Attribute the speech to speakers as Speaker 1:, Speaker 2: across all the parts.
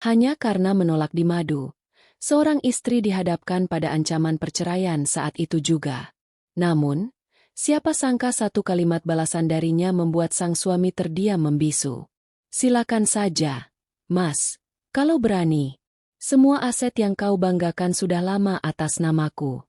Speaker 1: Hanya karena menolak di madu, seorang istri dihadapkan pada ancaman perceraian saat itu juga. Namun, siapa sangka satu kalimat balasan darinya membuat sang suami terdiam membisu. "Silakan saja, Mas. Kalau berani. Semua aset yang kau banggakan sudah lama atas namaku."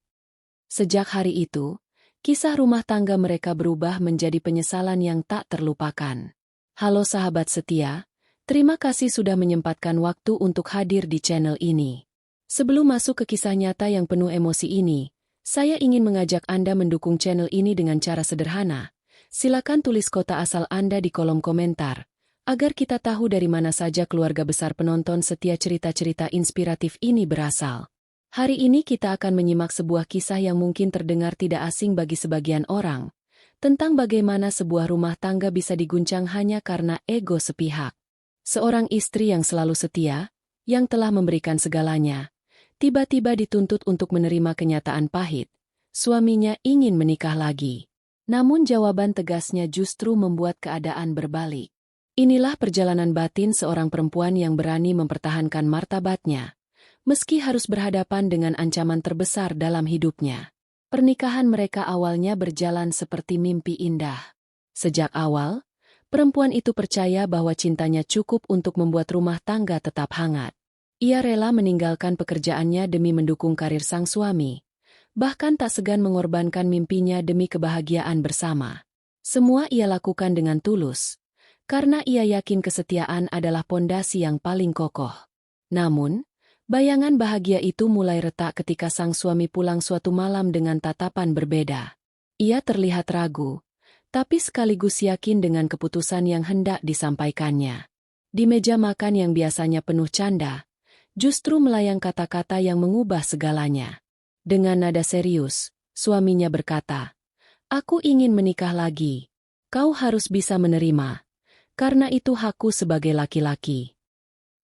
Speaker 1: Sejak hari itu, kisah rumah tangga mereka berubah menjadi penyesalan yang tak terlupakan. Halo sahabat setia, terima kasih sudah menyempatkan waktu untuk hadir di channel ini. Sebelum masuk ke kisah nyata yang penuh emosi ini, saya ingin mengajak Anda mendukung channel ini dengan cara sederhana. Silakan tulis kota asal Anda di kolom komentar, agar kita tahu dari mana saja keluarga besar penonton setia cerita-cerita inspiratif ini berasal. Hari ini kita akan menyimak sebuah kisah yang mungkin terdengar tidak asing bagi sebagian orang, tentang bagaimana sebuah rumah tangga bisa diguncang hanya karena ego sepihak. Seorang istri yang selalu setia, yang telah memberikan segalanya, tiba-tiba dituntut untuk menerima kenyataan pahit. Suaminya ingin menikah lagi. Namun jawaban tegasnya justru membuat keadaan berbalik. Inilah perjalanan batin seorang perempuan yang berani mempertahankan martabatnya, meski harus berhadapan dengan ancaman terbesar dalam hidupnya. Pernikahan mereka awalnya berjalan seperti mimpi indah. Sejak awal, perempuan itu percaya bahwa cintanya cukup untuk membuat rumah tangga tetap hangat. Ia rela meninggalkan pekerjaannya demi mendukung karir sang suami, bahkan tak segan mengorbankan mimpinya demi kebahagiaan bersama. Semua ia lakukan dengan tulus, karena ia yakin kesetiaan adalah pondasi yang paling kokoh. Namun, bayangan bahagia itu mulai retak ketika sang suami pulang suatu malam dengan tatapan berbeda. Ia terlihat ragu, tapi sekaligus yakin dengan keputusan yang hendak disampaikannya. Di meja makan yang biasanya penuh canda, justru melayang kata-kata yang mengubah segalanya. Dengan nada serius, suaminya berkata, "Aku ingin menikah lagi. Kau harus bisa menerima, karena itu hakku sebagai laki-laki."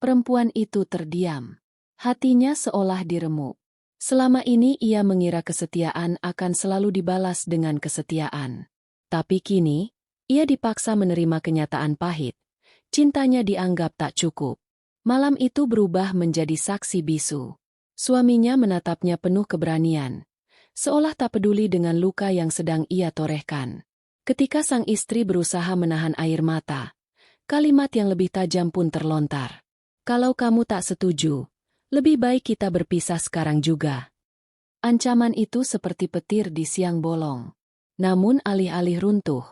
Speaker 1: Perempuan itu terdiam. Hatinya seolah diremuk. Selama ini ia mengira kesetiaan akan selalu dibalas dengan kesetiaan. Tapi kini, ia dipaksa menerima kenyataan pahit. Cintanya dianggap tak cukup. Malam itu berubah menjadi saksi bisu. Suaminya menatapnya penuh keberanian, seolah tak peduli dengan luka yang sedang ia torehkan. Ketika sang istri berusaha menahan air mata, kalimat yang lebih tajam pun terlontar. "Kalau kamu tak setuju, lebih baik kita berpisah sekarang juga." Ancaman itu seperti petir di siang bolong. Namun alih-alih runtuh,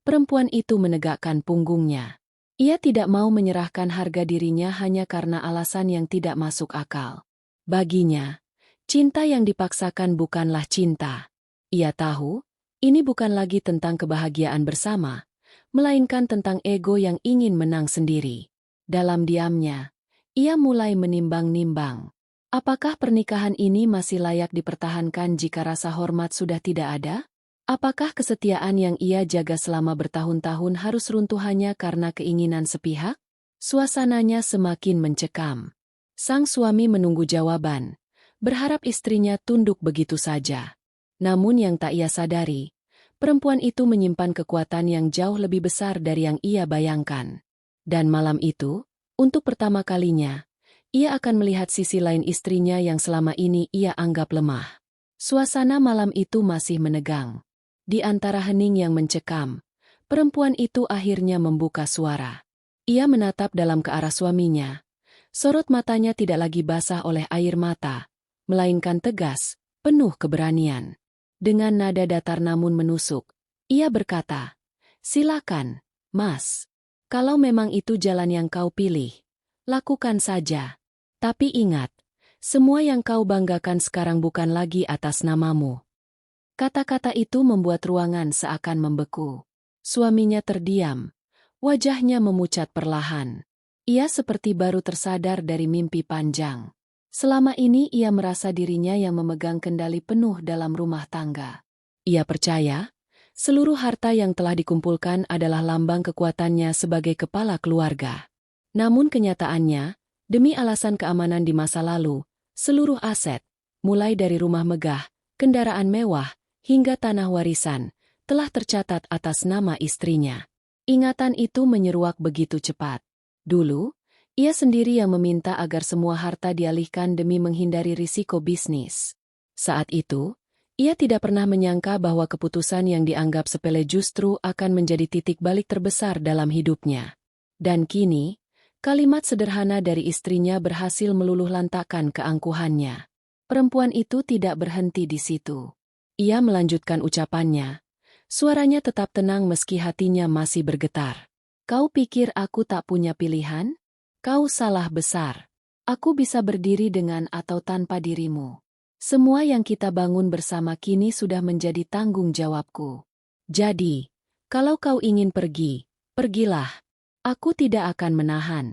Speaker 1: perempuan itu menegakkan punggungnya. Ia tidak mau menyerahkan harga dirinya hanya karena alasan yang tidak masuk akal. Baginya, cinta yang dipaksakan bukanlah cinta. Ia tahu, ini bukan lagi tentang kebahagiaan bersama, melainkan tentang ego yang ingin menang sendiri. Dalam diamnya, ia mulai menimbang-nimbang. Apakah pernikahan ini masih layak dipertahankan jika rasa hormat sudah tidak ada? Apakah kesetiaan yang ia jaga selama bertahun-tahun harus runtuh hanya karena keinginan sepihak? Suasananya semakin mencekam. Sang suami menunggu jawaban, berharap istrinya tunduk begitu saja. Namun yang tak ia sadari, perempuan itu menyimpan kekuatan yang jauh lebih besar dari yang ia bayangkan. Dan malam itu, untuk pertama kalinya, ia akan melihat sisi lain istrinya yang selama ini ia anggap lemah. Suasana malam itu masih menegang. Di antara hening yang mencekam, perempuan itu akhirnya membuka suara. Ia menatap dalam ke arah suaminya. Sorot matanya tidak lagi basah oleh air mata, melainkan tegas, penuh keberanian. Dengan nada datar namun menusuk, ia berkata, "Silakan, Mas. Kalau memang itu jalan yang kau pilih, lakukan saja. Tapi ingat, semua yang kau banggakan sekarang bukan lagi atas namamu." Kata-kata itu membuat ruangan seakan membeku. Suaminya terdiam, wajahnya memucat perlahan. Ia seperti baru tersadar dari mimpi panjang. Selama ini ia merasa dirinya yang memegang kendali penuh dalam rumah tangga. Ia percaya, seluruh harta yang telah dikumpulkan adalah lambang kekuatannya sebagai kepala keluarga. Namun kenyataannya, demi alasan keamanan di masa lalu, seluruh aset, mulai dari rumah megah, kendaraan mewah, hingga tanah warisan, telah tercatat atas nama istrinya. Ingatan itu menyeruak begitu cepat. Dulu, Ia sendiri yang meminta agar semua harta dialihkan demi menghindari risiko bisnis. Saat itu, ia tidak pernah menyangka bahwa keputusan yang dianggap sepele justru akan menjadi titik balik terbesar dalam hidupnya. Dan kini, kalimat sederhana dari istrinya berhasil meluluhlantakkan keangkuhannya. Perempuan itu tidak berhenti di situ. Ia melanjutkan ucapannya. Suaranya tetap tenang meski hatinya masih bergetar. Kau pikir aku tak punya pilihan? Kau salah besar. Aku bisa berdiri dengan atau tanpa dirimu. Semua yang kita bangun bersama kini sudah menjadi tanggung jawabku. Jadi, kalau kau ingin pergi, pergilah. Aku tidak akan menahan.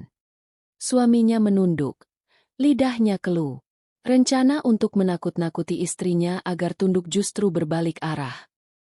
Speaker 1: Suaminya menunduk. Lidahnya keluh. Rencana untuk menakut-nakuti istrinya agar tunduk justru berbalik arah.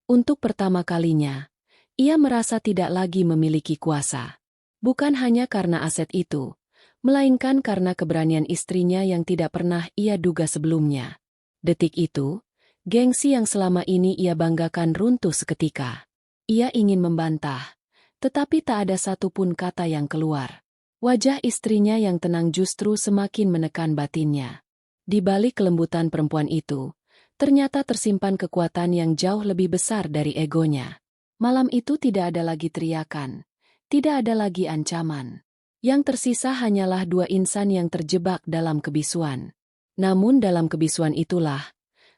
Speaker 1: Untuk pertama kalinya, ia merasa tidak lagi memiliki kuasa. Bukan hanya karena aset itu, melainkan karena keberanian istrinya yang tidak pernah ia duga sebelumnya. Detik itu, gengsi yang selama ini ia banggakan runtuh seketika. Ia ingin membantah, tetapi tak ada satupun kata yang keluar. Wajah istrinya yang tenang justru semakin menekan batinnya. Di balik kelembutan perempuan itu, ternyata tersimpan kekuatan yang jauh lebih besar dari egonya. Malam itu tidak ada lagi teriakan, tidak ada lagi ancaman. Yang tersisa hanyalah dua insan yang terjebak dalam kebisuan. Namun dalam kebisuan itulah,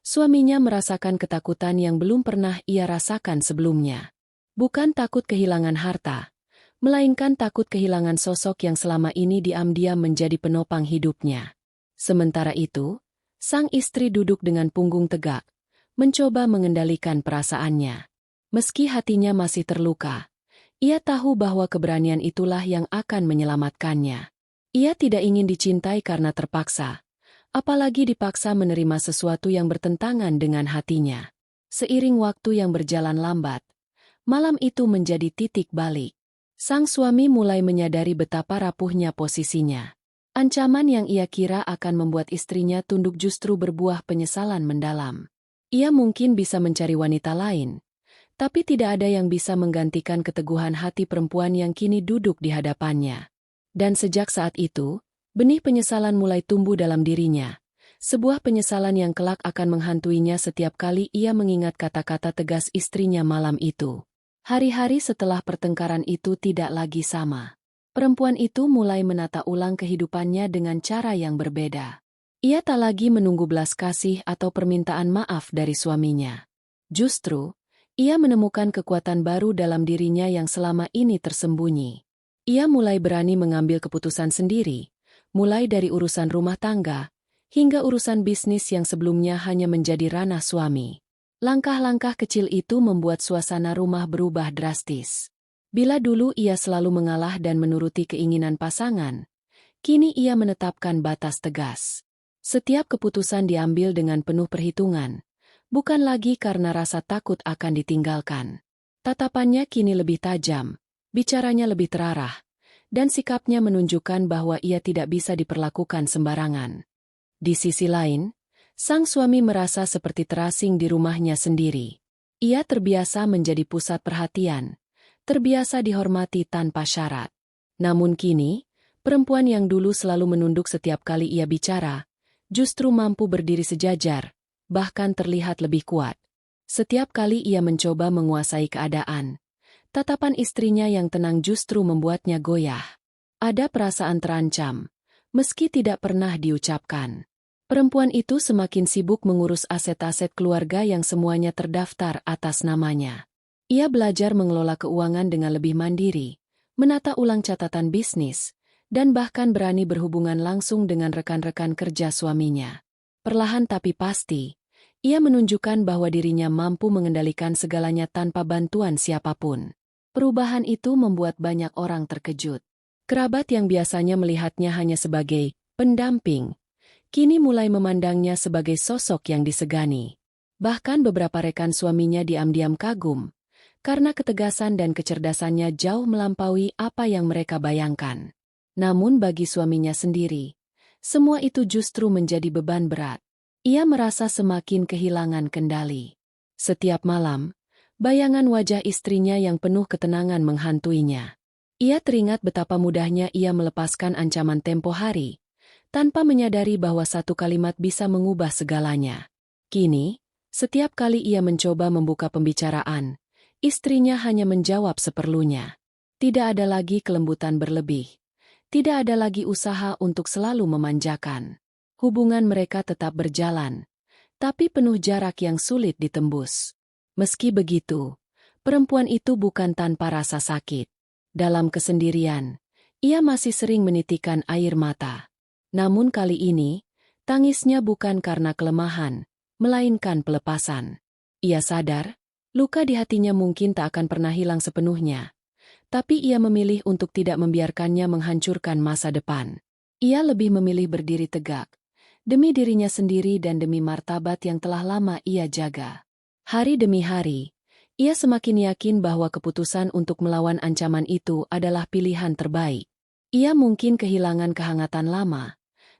Speaker 1: suaminya merasakan ketakutan yang belum pernah ia rasakan sebelumnya. Bukan takut kehilangan harta, melainkan takut kehilangan sosok yang selama ini diam-diam menjadi penopang hidupnya. Sementara itu, sang istri duduk dengan punggung tegak, mencoba mengendalikan perasaannya. Meski hatinya masih terluka, ia tahu bahwa keberanian itulah yang akan menyelamatkannya. Ia tidak ingin dicintai karena terpaksa, apalagi dipaksa menerima sesuatu yang bertentangan dengan hatinya. Seiring waktu yang berjalan lambat, malam itu menjadi titik balik. Sang suami mulai menyadari betapa rapuhnya posisinya. Ancaman yang ia kira akan membuat istrinya tunduk justru berbuah penyesalan mendalam. Ia mungkin bisa mencari wanita lain, tapi tidak ada yang bisa menggantikan keteguhan hati perempuan yang kini duduk di hadapannya. Dan sejak saat itu, benih penyesalan mulai tumbuh dalam dirinya. Sebuah penyesalan yang kelak akan menghantuinya setiap kali ia mengingat kata-kata tegas istrinya malam itu. Hari-hari setelah pertengkaran itu tidak lagi sama. Perempuan itu mulai menata ulang kehidupannya dengan cara yang berbeda. Ia tak lagi menunggu belas kasih atau permintaan maaf dari suaminya. Justru, ia menemukan kekuatan baru dalam dirinya yang selama ini tersembunyi. Ia mulai berani mengambil keputusan sendiri, mulai dari urusan rumah tangga, hingga urusan bisnis yang sebelumnya hanya menjadi ranah suami. Langkah-langkah kecil itu membuat suasana rumah berubah drastis. Bila dulu ia selalu mengalah dan menuruti keinginan pasangan, kini ia menetapkan batas tegas. Setiap keputusan diambil dengan penuh perhitungan, bukan lagi karena rasa takut akan ditinggalkan. Tatapannya kini lebih tajam, bicaranya lebih terarah, dan sikapnya menunjukkan bahwa ia tidak bisa diperlakukan sembarangan. Di sisi lain, sang suami merasa seperti terasing di rumahnya sendiri. Ia terbiasa menjadi pusat perhatian, terbiasa dihormati tanpa syarat. Namun kini, perempuan yang dulu selalu menunduk setiap kali ia bicara, justru mampu berdiri sejajar, bahkan terlihat lebih kuat. Setiap kali ia mencoba menguasai keadaan, tatapan istrinya yang tenang justru membuatnya goyah. Ada perasaan terancam, meski tidak pernah diucapkan. Perempuan itu semakin sibuk mengurus aset-aset keluarga yang semuanya terdaftar atas namanya. Ia belajar mengelola keuangan dengan lebih mandiri, menata ulang catatan bisnis, dan bahkan berani berhubungan langsung dengan rekan-rekan kerja suaminya. Perlahan tapi pasti, ia menunjukkan bahwa dirinya mampu mengendalikan segalanya tanpa bantuan siapapun. Perubahan itu membuat banyak orang terkejut. Kerabat yang biasanya melihatnya hanya sebagai pendamping, kini mulai memandangnya sebagai sosok yang disegani. Bahkan beberapa rekan suaminya diam-diam kagum, karena ketegasan dan kecerdasannya jauh melampaui apa yang mereka bayangkan. Namun bagi suaminya sendiri, semua itu justru menjadi beban berat. Ia merasa semakin kehilangan kendali. Setiap malam, bayangan wajah istrinya yang penuh ketenangan menghantuinya. Ia teringat betapa mudahnya ia melepaskan ancaman tempo hari, tanpa menyadari bahwa satu kalimat bisa mengubah segalanya. Kini, setiap kali ia mencoba membuka pembicaraan, istrinya hanya menjawab seperlunya. Tidak ada lagi kelembutan berlebih. Tidak ada lagi usaha untuk selalu memanjakan. Hubungan mereka tetap berjalan, tapi penuh jarak yang sulit ditembus. Meski begitu, perempuan itu bukan tanpa rasa sakit. Dalam kesendirian, ia masih sering menitikkan air mata. Namun kali ini, tangisnya bukan karena kelemahan, melainkan pelepasan. Ia sadar, luka di hatinya mungkin tak akan pernah hilang sepenuhnya. Tapi ia memilih untuk tidak membiarkannya menghancurkan masa depan. Ia lebih memilih berdiri tegak, demi dirinya sendiri dan demi martabat yang telah lama ia jaga. Hari demi hari, ia semakin yakin bahwa keputusan untuk melawan ancaman itu adalah pilihan terbaik. Ia mungkin kehilangan kehangatan lama,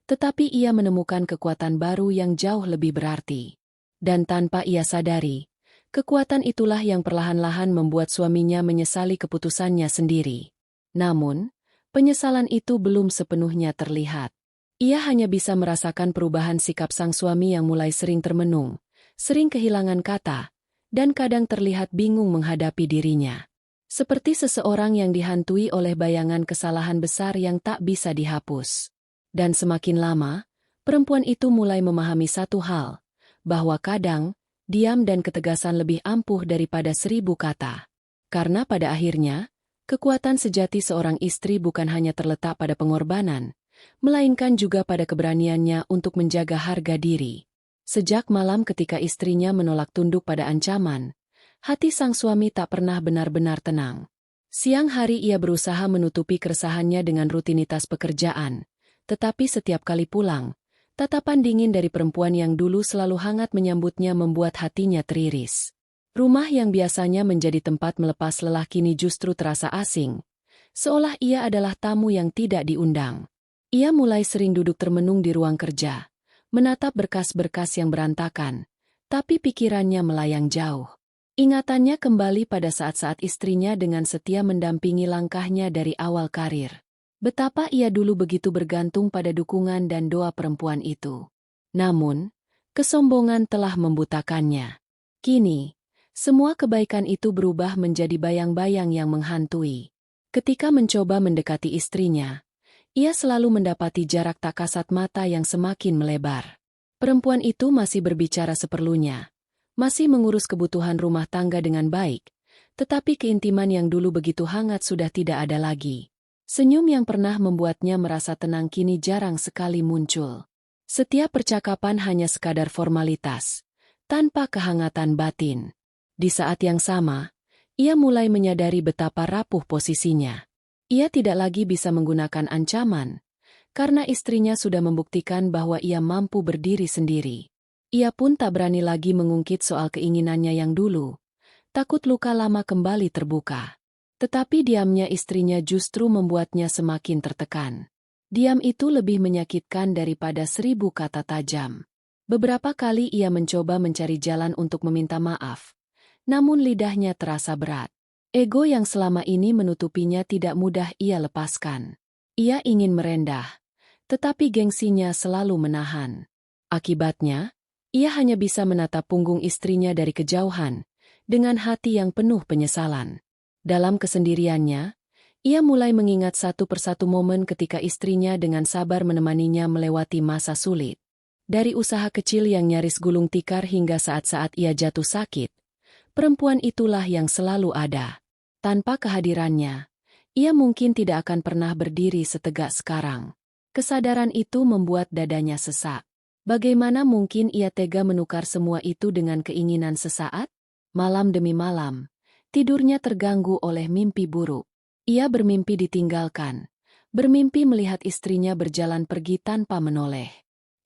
Speaker 1: tetapi ia menemukan kekuatan baru yang jauh lebih berarti. Dan tanpa ia sadari, kekuatan itulah yang perlahan-lahan membuat suaminya menyesali keputusannya sendiri. Namun, penyesalan itu belum sepenuhnya terlihat. Ia hanya bisa merasakan perubahan sikap sang suami yang mulai sering termenung, sering kehilangan kata, dan kadang terlihat bingung menghadapi dirinya. Seperti seseorang yang dihantui oleh bayangan kesalahan besar yang tak bisa dihapus. Dan semakin lama, perempuan itu mulai memahami satu hal, bahwa kadang, diam dan ketegasan lebih ampuh daripada 1000 kata. Karena pada akhirnya, kekuatan sejati seorang istri bukan hanya terletak pada pengorbanan, melainkan juga pada keberaniannya untuk menjaga harga diri. Sejak malam ketika istrinya menolak tunduk pada ancaman, hati sang suami tak pernah benar-benar tenang. Siang hari ia berusaha menutupi keresahannya dengan rutinitas pekerjaan, tetapi setiap kali pulang, tatapan dingin dari perempuan yang dulu selalu hangat menyambutnya membuat hatinya teriris. Rumah yang biasanya menjadi tempat melepas lelah kini justru terasa asing, seolah ia adalah tamu yang tidak diundang. Ia mulai sering duduk termenung di ruang kerja, menatap berkas-berkas yang berantakan, tapi pikirannya melayang jauh. Ingatannya kembali pada saat-saat istrinya dengan setia mendampingi langkahnya dari awal karir. Betapa ia dulu begitu bergantung pada dukungan dan doa perempuan itu. Namun, kesombongan telah membutakannya. Kini, semua kebaikan itu berubah menjadi bayang-bayang yang menghantui. Ketika mencoba mendekati istrinya, ia selalu mendapati jarak tak kasat mata yang semakin melebar. Perempuan itu masih berbicara seperlunya, masih mengurus kebutuhan rumah tangga dengan baik, tetapi keintiman yang dulu begitu hangat sudah tidak ada lagi. Senyum yang pernah membuatnya merasa tenang kini jarang sekali muncul. Setiap percakapan hanya sekadar formalitas, tanpa kehangatan batin. Di saat yang sama, ia mulai menyadari betapa rapuh posisinya. Ia tidak lagi bisa menggunakan ancaman, karena istrinya sudah membuktikan bahwa ia mampu berdiri sendiri. Ia pun tak berani lagi mengungkit soal keinginannya yang dulu, takut luka lama kembali terbuka. Tetapi diamnya istrinya justru membuatnya semakin tertekan. Diam itu lebih menyakitkan daripada 1000 kata tajam. Beberapa kali ia mencoba mencari jalan untuk meminta maaf, namun lidahnya terasa berat. Ego yang selama ini menutupinya tidak mudah ia lepaskan. Ia ingin merendah, tetapi gengsinya selalu menahan. Akibatnya, ia hanya bisa menatap punggung istrinya dari kejauhan, dengan hati yang penuh penyesalan. Dalam kesendiriannya, ia mulai mengingat satu persatu momen ketika istrinya dengan sabar menemaninya melewati masa sulit. Dari usaha kecil yang nyaris gulung tikar hingga saat-saat ia jatuh sakit, perempuan itulah yang selalu ada. Tanpa kehadirannya, ia mungkin tidak akan pernah berdiri setegak sekarang. Kesadaran itu membuat dadanya sesak. Bagaimana mungkin ia tega menukar semua itu dengan keinginan sesaat? Malam demi malam, tidurnya terganggu oleh mimpi buruk. Ia bermimpi ditinggalkan, bermimpi melihat istrinya berjalan pergi tanpa menoleh.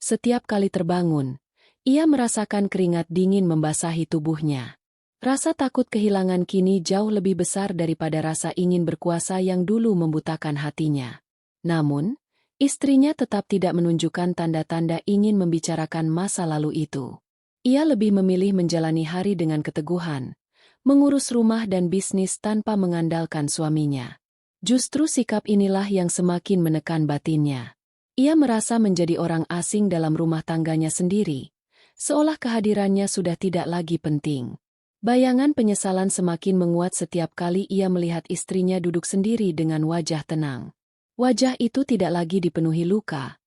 Speaker 1: Setiap kali terbangun, ia merasakan keringat dingin membasahi tubuhnya. Rasa takut kehilangan kini jauh lebih besar daripada rasa ingin berkuasa yang dulu membutakan hatinya. Namun, istrinya tetap tidak menunjukkan tanda-tanda ingin membicarakan masa lalu itu. Ia lebih memilih menjalani hari dengan keteguhan, mengurus rumah dan bisnis tanpa mengandalkan suaminya. Justru sikap inilah yang semakin menekan batinnya. Ia merasa menjadi orang asing dalam rumah tangganya sendiri, seolah kehadirannya sudah tidak lagi penting. Bayangan penyesalan semakin menguat setiap kali ia melihat istrinya duduk sendiri dengan wajah tenang. Wajah itu tidak lagi dipenuhi luka,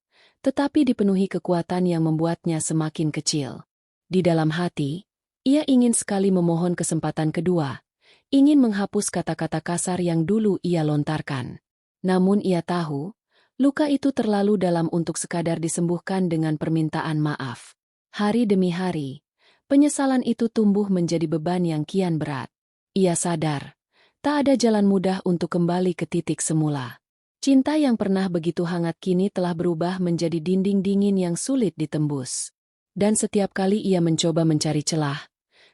Speaker 1: tetapi dipenuhi kekuatan yang membuatnya semakin kecil. Di dalam hati, ia ingin sekali memohon kesempatan kedua, ingin menghapus kata-kata kasar yang dulu ia lontarkan. Namun ia tahu, luka itu terlalu dalam untuk sekadar disembuhkan dengan permintaan maaf. Hari demi hari, penyesalan itu tumbuh menjadi beban yang kian berat. Ia sadar, tak ada jalan mudah untuk kembali ke titik semula. Cinta yang pernah begitu hangat kini telah berubah menjadi dinding dingin yang sulit ditembus. Dan setiap kali ia mencoba mencari celah,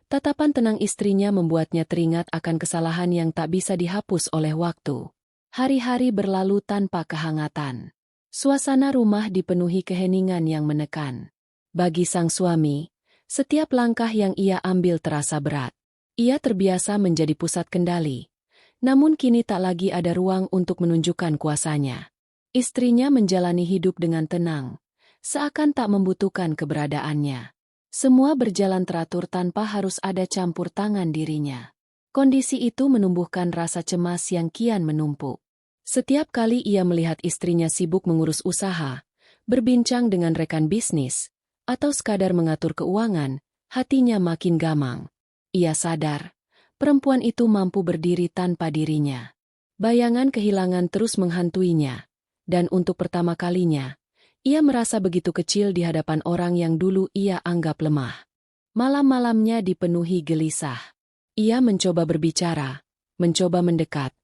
Speaker 1: tatapan tenang istrinya membuatnya teringat akan kesalahan yang tak bisa dihapus oleh waktu. Hari-hari berlalu tanpa kehangatan. Suasana rumah dipenuhi keheningan yang menekan. Bagi sang suami, setiap langkah yang ia ambil terasa berat. Ia terbiasa menjadi pusat kendali, namun kini tak lagi ada ruang untuk menunjukkan kuasanya. Istrinya menjalani hidup dengan tenang, seakan tak membutuhkan keberadaannya. Semua berjalan teratur tanpa harus ada campur tangan dirinya. Kondisi itu menumbuhkan rasa cemas yang kian menumpuk. Setiap kali ia melihat istrinya sibuk mengurus usaha, berbincang dengan rekan bisnis, atau sekadar mengatur keuangan, hatinya makin gamang. Ia sadar, perempuan itu mampu berdiri tanpa dirinya. Bayangan kehilangan terus menghantuinya, dan untuk pertama kalinya, ia merasa begitu kecil di hadapan orang yang dulu ia anggap lemah. Malam-malamnya dipenuhi gelisah. Ia mencoba berbicara, mencoba mendekat,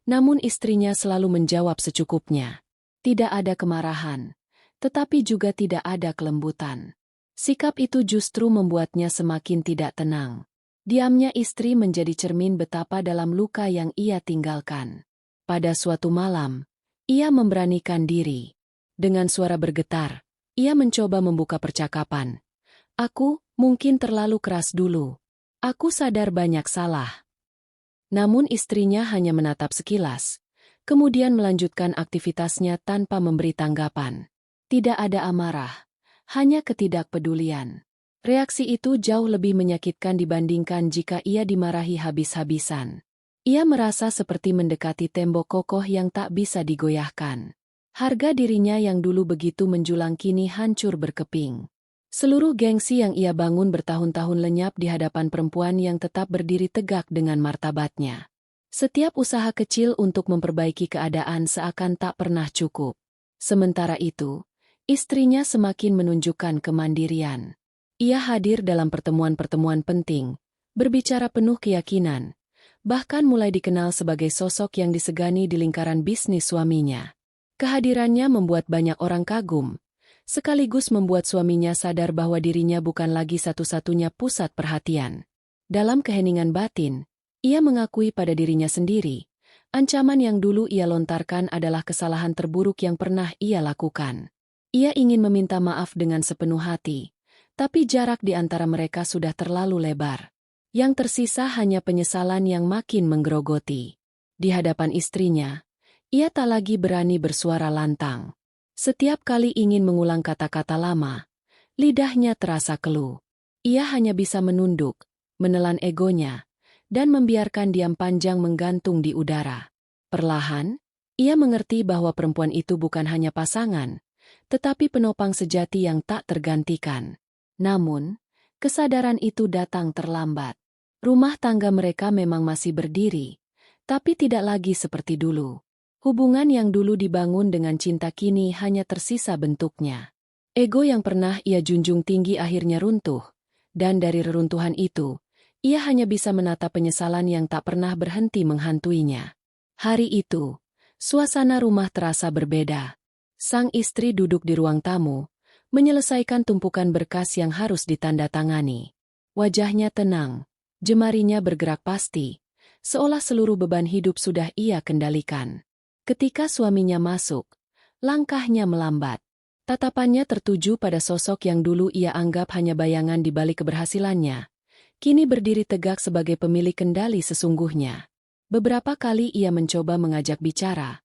Speaker 1: namun istrinya selalu menjawab secukupnya. Tidak ada kemarahan, tetapi juga tidak ada kelembutan. Sikap itu justru membuatnya semakin tidak tenang. Diamnya istri menjadi cermin betapa dalam luka yang ia tinggalkan. Pada suatu malam, ia memberanikan diri. Dengan suara bergetar, ia mencoba membuka percakapan. Aku mungkin terlalu keras dulu. Aku sadar banyak salah. Namun istrinya hanya menatap sekilas, kemudian melanjutkan aktivitasnya tanpa memberi tanggapan. Tidak ada amarah, hanya ketidakpedulian. Reaksi itu jauh lebih menyakitkan dibandingkan jika ia dimarahi habis-habisan. Ia merasa seperti mendekati tembok kokoh yang tak bisa digoyahkan. Harga dirinya yang dulu begitu menjulang kini hancur berkeping. Seluruh gengsi yang ia bangun bertahun-tahun lenyap di hadapan perempuan yang tetap berdiri tegak dengan martabatnya. Setiap usaha kecil untuk memperbaiki keadaan seakan tak pernah cukup. Sementara itu, istrinya semakin menunjukkan kemandirian. Ia hadir dalam pertemuan-pertemuan penting, berbicara penuh keyakinan, bahkan mulai dikenal sebagai sosok yang disegani di lingkaran bisnis suaminya. Kehadirannya membuat banyak orang kagum, sekaligus membuat suaminya sadar bahwa dirinya bukan lagi satu-satunya pusat perhatian. Dalam keheningan batin, ia mengakui pada dirinya sendiri, ancaman yang dulu ia lontarkan adalah kesalahan terburuk yang pernah ia lakukan. Ia ingin meminta maaf dengan sepenuh hati, tapi jarak di antara mereka sudah terlalu lebar. Yang tersisa hanya penyesalan yang makin menggerogoti. Di hadapan istrinya, ia tak lagi berani bersuara lantang. Setiap kali ingin mengulang kata-kata lama, lidahnya terasa keluh. Ia hanya bisa menunduk, menelan egonya, dan membiarkan diam panjang menggantung di udara. Perlahan, ia mengerti bahwa perempuan itu bukan hanya pasangan, tetapi penopang sejati yang tak tergantikan. Namun, kesadaran itu datang terlambat. Rumah tangga mereka memang masih berdiri, tapi tidak lagi seperti dulu. Hubungan yang dulu dibangun dengan cinta kini hanya tersisa bentuknya. Ego yang pernah ia junjung tinggi akhirnya runtuh, dan dari reruntuhan itu, ia hanya bisa menatap penyesalan yang tak pernah berhenti menghantuinya. Hari itu, suasana rumah terasa berbeda. Sang istri duduk di ruang tamu, menyelesaikan tumpukan berkas yang harus ditandatangani. Wajahnya tenang, jemarinya bergerak pasti, seolah seluruh beban hidup sudah ia kendalikan. Ketika suaminya masuk, langkahnya melambat. Tatapannya tertuju pada sosok yang dulu ia anggap hanya bayangan di balik keberhasilannya, kini berdiri tegak sebagai pemilik kendali sesungguhnya. Beberapa kali ia mencoba mengajak bicara,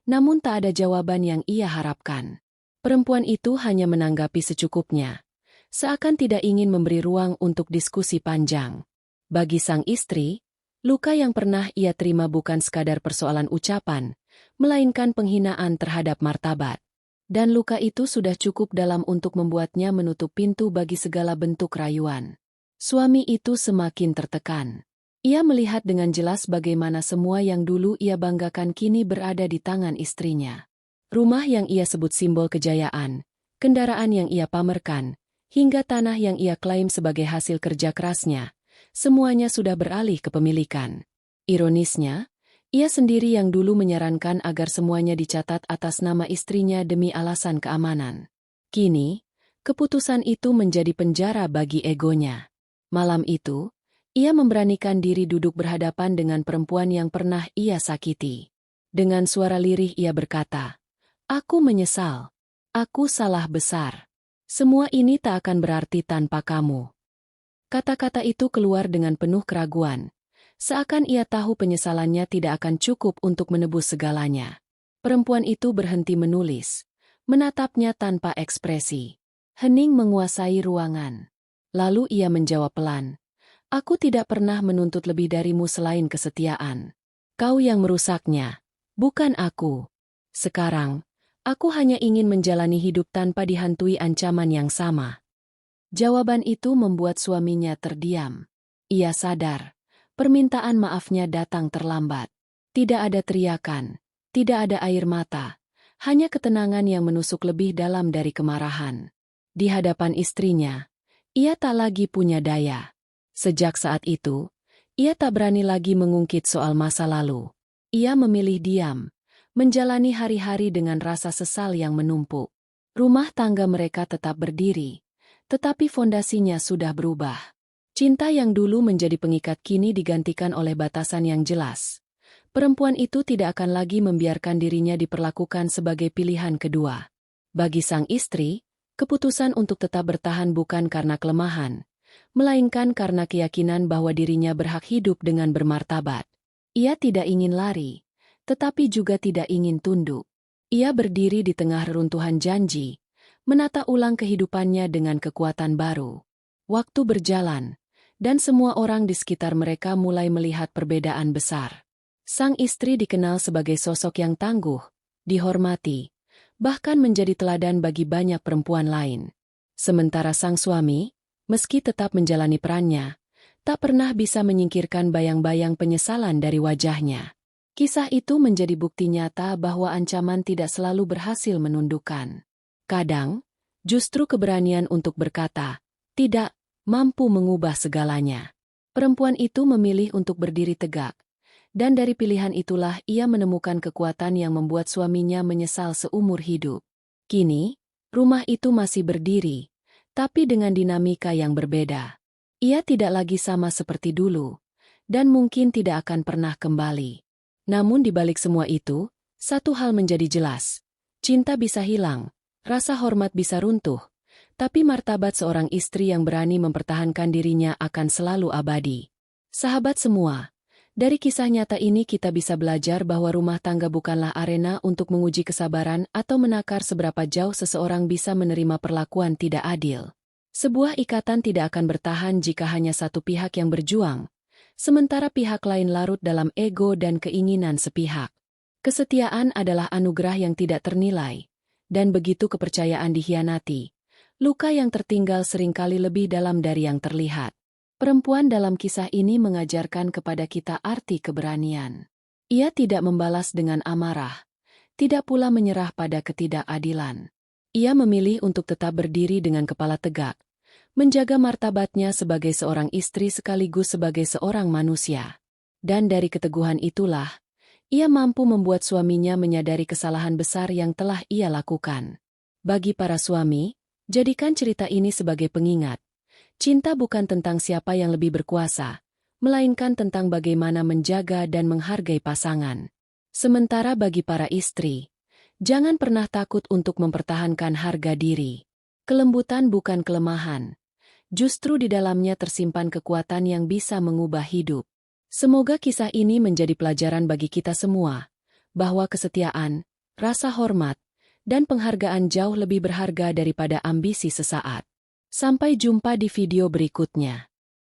Speaker 1: namun tak ada jawaban yang ia harapkan. Perempuan itu hanya menanggapi secukupnya, seakan tidak ingin memberi ruang untuk diskusi panjang. Bagi sang istri, luka yang pernah ia terima bukan sekadar persoalan ucapan, melainkan penghinaan terhadap martabat. Dan luka itu sudah cukup dalam untuk membuatnya menutup pintu bagi segala bentuk rayuan. Suami itu semakin tertekan. Ia melihat dengan jelas bagaimana semua yang dulu ia banggakan kini berada di tangan istrinya. Rumah yang ia sebut simbol kejayaan, kendaraan yang ia pamerkan, hingga tanah yang ia klaim sebagai hasil kerja kerasnya, semuanya sudah beralih kepemilikan. Ironisnya, ia sendiri yang dulu menyarankan agar semuanya dicatat atas nama istrinya demi alasan keamanan. Kini, keputusan itu menjadi penjara bagi egonya. Malam itu, ia memberanikan diri duduk berhadapan dengan perempuan yang pernah ia sakiti. Dengan suara lirih ia berkata, "Aku menyesal. Aku salah besar. Semua ini tak akan berarti tanpa kamu." Kata-kata itu keluar dengan penuh keraguan, seakan ia tahu penyesalannya tidak akan cukup untuk menebus segalanya. Perempuan itu berhenti menulis, menatapnya tanpa ekspresi. Hening menguasai ruangan. Lalu ia menjawab pelan, "Aku tidak pernah menuntut lebih darimu selain kesetiaan. Kau yang merusaknya, bukan aku. Sekarang, aku hanya ingin menjalani hidup tanpa dihantui ancaman yang sama." Jawaban itu membuat suaminya terdiam. Ia sadar, permintaan maafnya datang terlambat. Tidak ada teriakan, tidak ada air mata, hanya ketenangan yang menusuk lebih dalam dari kemarahan. Di hadapan istrinya, ia tak lagi punya daya. Sejak saat itu, ia tak berani lagi mengungkit soal masa lalu. Ia memilih diam, menjalani hari-hari dengan rasa sesal yang menumpuk. Rumah tangga mereka tetap berdiri, tetapi fondasinya sudah berubah. Cinta yang dulu menjadi pengikat kini digantikan oleh batasan yang jelas. Perempuan itu tidak akan lagi membiarkan dirinya diperlakukan sebagai pilihan kedua. Bagi sang istri, keputusan untuk tetap bertahan bukan karena kelemahan, melainkan karena keyakinan bahwa dirinya berhak hidup dengan bermartabat. Ia tidak ingin lari, tetapi juga tidak ingin tunduk. Ia berdiri di tengah reruntuhan janji, menata ulang kehidupannya dengan kekuatan baru. Waktu berjalan, dan semua orang di sekitar mereka mulai melihat perbedaan besar. Sang istri dikenal sebagai sosok yang tangguh, dihormati, bahkan menjadi teladan bagi banyak perempuan lain. Sementara sang suami, meski tetap menjalani perannya, tak pernah bisa menyingkirkan bayang-bayang penyesalan dari wajahnya. Kisah itu menjadi bukti nyata bahwa ancaman tidak selalu berhasil menundukkan. Kadang, justru keberanian untuk berkata, "Tidak," mampu mengubah segalanya. Perempuan itu memilih untuk berdiri tegak, dan dari pilihan itulah ia menemukan kekuatan yang membuat suaminya menyesal seumur hidup. Kini, rumah itu masih berdiri, tapi dengan dinamika yang berbeda. Ia tidak lagi sama seperti dulu, dan mungkin tidak akan pernah kembali. Namun di balik semua itu, satu hal menjadi jelas. Cinta bisa hilang, rasa hormat bisa runtuh, tapi martabat seorang istri yang berani mempertahankan dirinya akan selalu abadi. Sahabat semua, dari kisah nyata ini kita bisa belajar bahwa rumah tangga bukanlah arena untuk menguji kesabaran atau menakar seberapa jauh seseorang bisa menerima perlakuan tidak adil. Sebuah ikatan tidak akan bertahan jika hanya satu pihak yang berjuang, sementara pihak lain larut dalam ego dan keinginan sepihak. Kesetiaan adalah anugerah yang tidak ternilai, dan begitu kepercayaan dikhianati, luka yang tertinggal seringkali lebih dalam dari yang terlihat. Perempuan dalam kisah ini mengajarkan kepada kita arti keberanian. Ia tidak membalas dengan amarah, tidak pula menyerah pada ketidakadilan. Ia memilih untuk tetap berdiri dengan kepala tegak, menjaga martabatnya sebagai seorang istri sekaligus sebagai seorang manusia. Dan dari keteguhan itulah, ia mampu membuat suaminya menyadari kesalahan besar yang telah ia lakukan. Bagi para suami, jadikan cerita ini sebagai pengingat. Cinta bukan tentang siapa yang lebih berkuasa, melainkan tentang bagaimana menjaga dan menghargai pasangan. Sementara bagi para istri, jangan pernah takut untuk mempertahankan harga diri. Kelembutan bukan kelemahan. Justru di dalamnya tersimpan kekuatan yang bisa mengubah hidup. Semoga kisah ini menjadi pelajaran bagi kita semua, bahwa kesetiaan, rasa hormat, dan penghargaan jauh lebih berharga daripada ambisi sesaat. Sampai jumpa di video berikutnya.